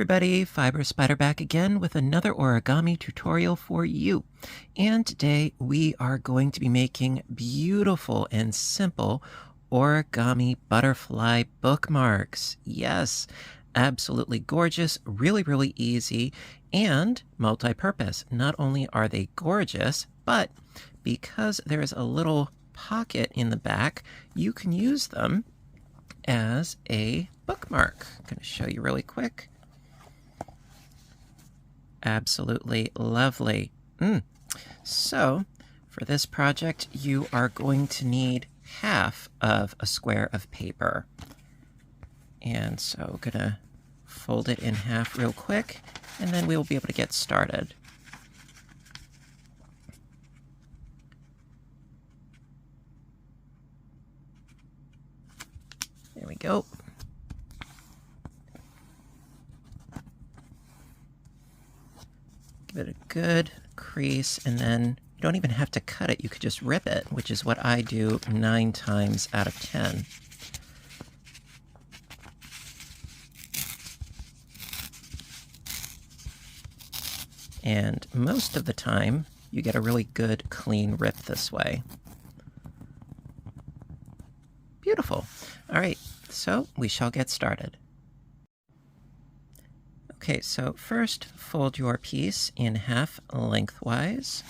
everybody, Fiber Spider back again with another origami tutorial for you. And today we are going to be making beautiful and simple origami butterfly bookmarks. Yes, absolutely gorgeous, really easy, and multi-purpose. Not only are they gorgeous, but because there is a little pocket in the back, you can use them as a bookmark. I'm going to show you really quick. Absolutely lovely. So for this project, you are going to need half of a square of paper. And so I'm going to fold it in half real quick, and then we will be able to get started. There we go. Give it a good crease, and then you don't even have to cut it. You could just rip it, which is what I do 9 times out of 10. And most of the time, you get a really good, clean rip this way. Beautiful. All right, so we shall get started. Okay, so first fold your piece in half lengthwise.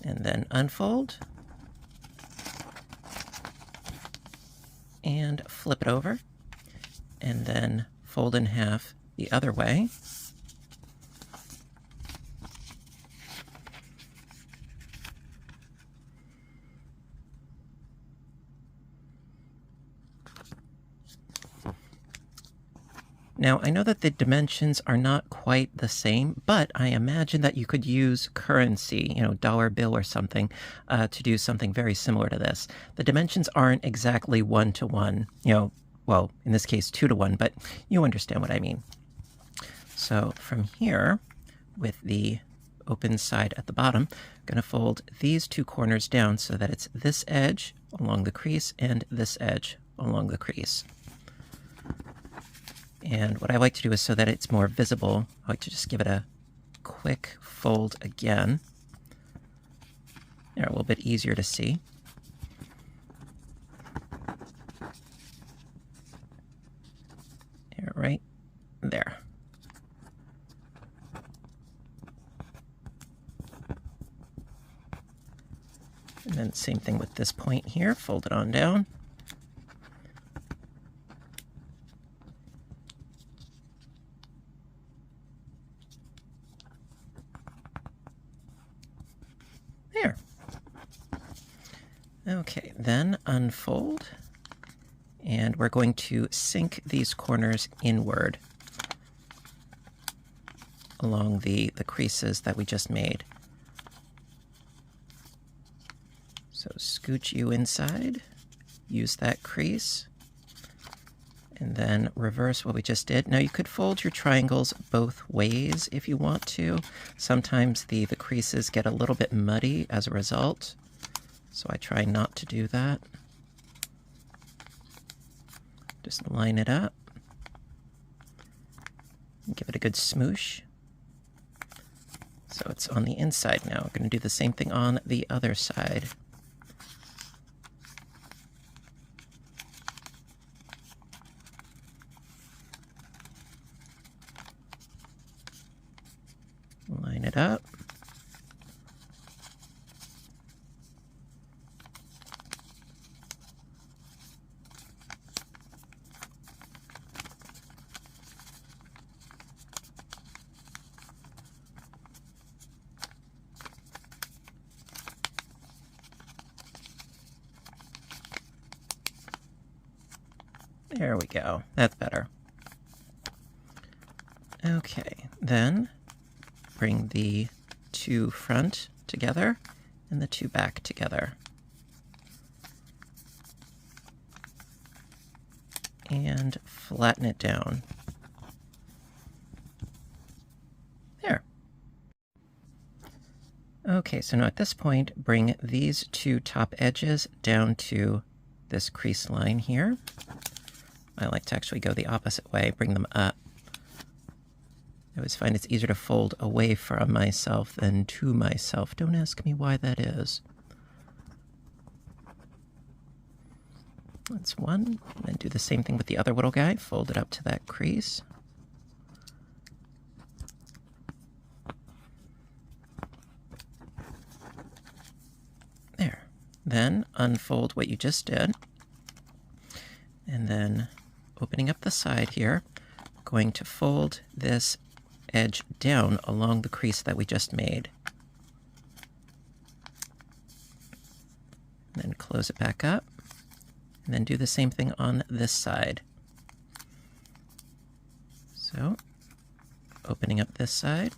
And then unfold. And flip it over. And then fold in half the other way. Now, I know that the dimensions are not quite the same, but I imagine that you could use currency, dollar bill or something, to do something very similar to this. The dimensions aren't exactly 1-to-1, well, in this case 2-to-1, but you understand what I mean. So from here, with the open side at the bottom, I'm going to fold these 2 corners down so that it's this edge along the crease and this edge along the crease. And what I like to do is, so that it's more visible, I like to just give it a quick fold again. They're a little bit easier to see. There, right there. And then same thing with this point here, fold it on down. There. Okay, then unfold, and we're going to sink these corners inward along the creases that we just made. So scooch you inside, use that crease, and then reverse what we just did. Now you could fold your triangles both ways if you want to. Sometimes the creases get a little bit muddy as a result, so I try not to do that. Just line it up and give it a good smoosh. So it's on the inside now. We're going to do the same thing on the other side. Line it up. There we go. That's better. Okay, then bring the 2 front together and the 2 back together. And flatten it down. There. Okay, so now at this point, bring these two top edges down to this crease line here. I like to actually go the opposite way, bring them up. I always find it's easier to fold away from myself than to myself. Don't ask me why that is. That's one. And then do the same thing with the other little guy. Fold it up to that crease. There. Then unfold what you just did. And then opening up the side here, going to fold this edge down along the crease that we just made. And then close it back up. And then do the same thing on this side. So, opening up this side,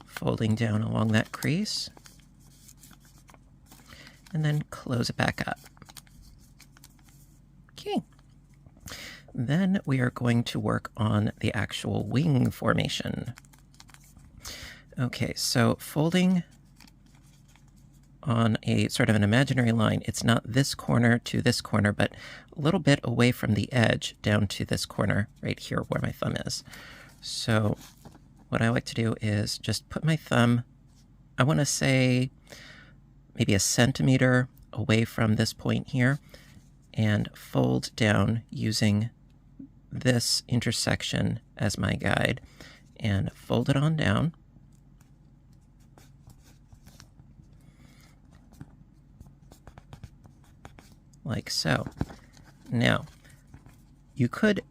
folding down along that crease, and then close it back up. Okay. Then we are going to work on the actual wing formation. Okay, so folding on a sort of an imaginary line, it's not this corner to this corner, but a little bit away from the edge down to this corner right here where my thumb is. So what I like to do is just put my thumb, I want to say maybe a centimeter away from this point here, and fold down using this intersection as my guide, and fold it on down. Like so. Now, you could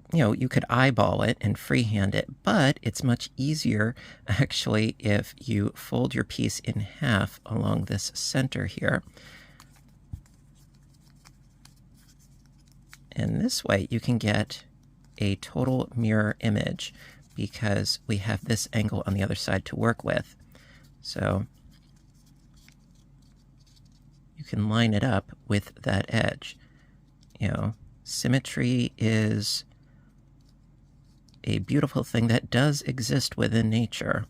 eyeball it and freehand it, but it's much easier actually if you fold your piece in half along this center here. And this way you can get a total mirror image because we have this angle on the other side to work with. So you can line it up with that edge. You know, symmetry is a beautiful thing that does exist within nature.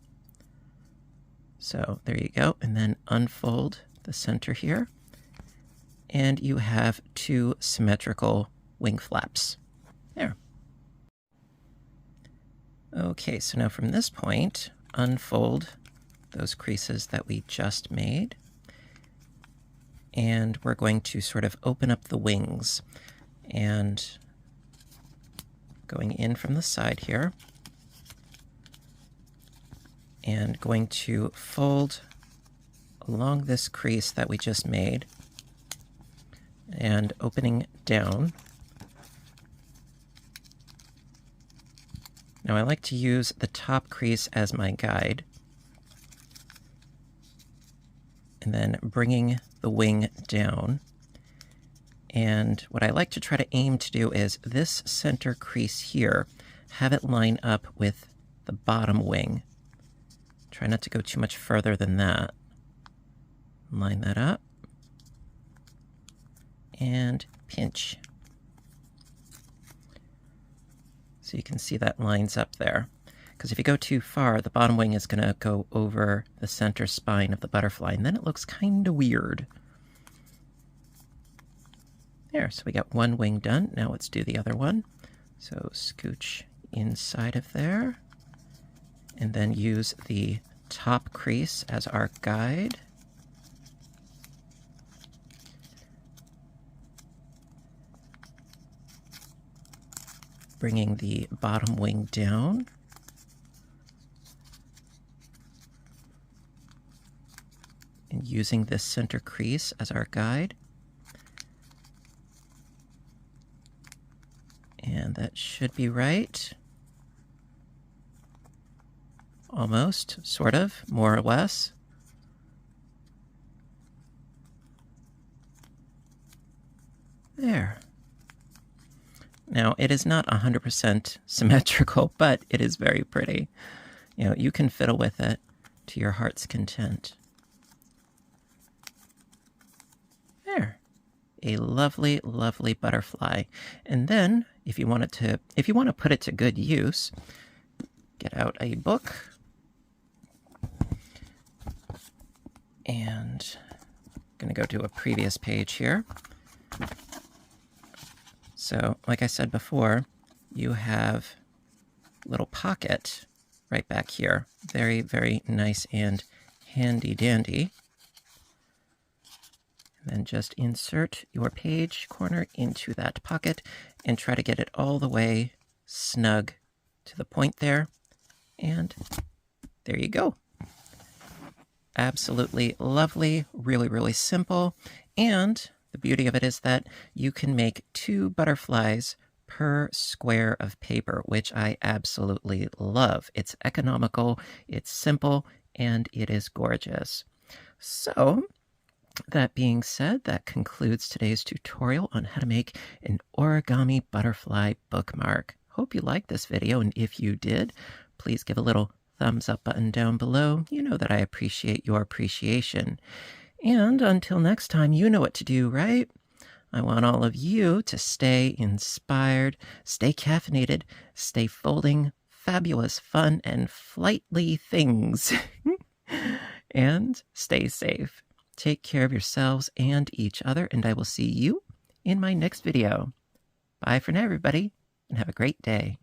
So there you go, and then unfold the center here, and you have two symmetrical wing flaps. There. Okay, so now from this point, unfold those creases that we just made. And we're going to sort of open up the wings, and going in from the side here, and going to fold along this crease that we just made, and opening down. Now I like to use the top crease as my guide, and then bringing the wing down. And what I like to try to aim to do is this center crease here, have it line up with the bottom wing. Try not to go too much further than that. Line that up. And pinch. So you can see that lines up there. Because if you go too far, the bottom wing is going to go over the center spine of the butterfly, and then it looks kind of weird. There, so we got one wing done. Now let's do the other one. So scooch inside of there, and then use the top crease as our guide. Bringing the bottom wing down. And using this center crease as our guide. And that should be right. Almost, sort of, more or less. There. Now, it is not 100% symmetrical, but it is very pretty. You know, you can fiddle with it to your heart's content. There. A lovely, lovely butterfly. And then, if you want to put it to good use, get out a book. And I'm going to go to a previous page here. So, like I said before, you have a little pocket right back here. Very, very nice and handy dandy. And then just insert your page corner into that pocket and try to get it all the way snug to the point there. And there you go. Absolutely lovely, really, really simple. And the beauty of it is that you can make 2 butterflies per square of paper, which I absolutely love. It's economical, it's simple, and it is gorgeous. So, that being said, that concludes today's tutorial on how to make an origami butterfly bookmark. Hope you liked this video, and if you did, please give a little thumbs up button down below. You know that I appreciate your appreciation. And until next time, you know what to do, right? I want all of you to stay inspired, stay caffeinated, stay folding fabulous, fun, and flightly things. And stay safe. Take care of yourselves and each other, and I will see you in my next video. Bye for now, everybody, and have a great day.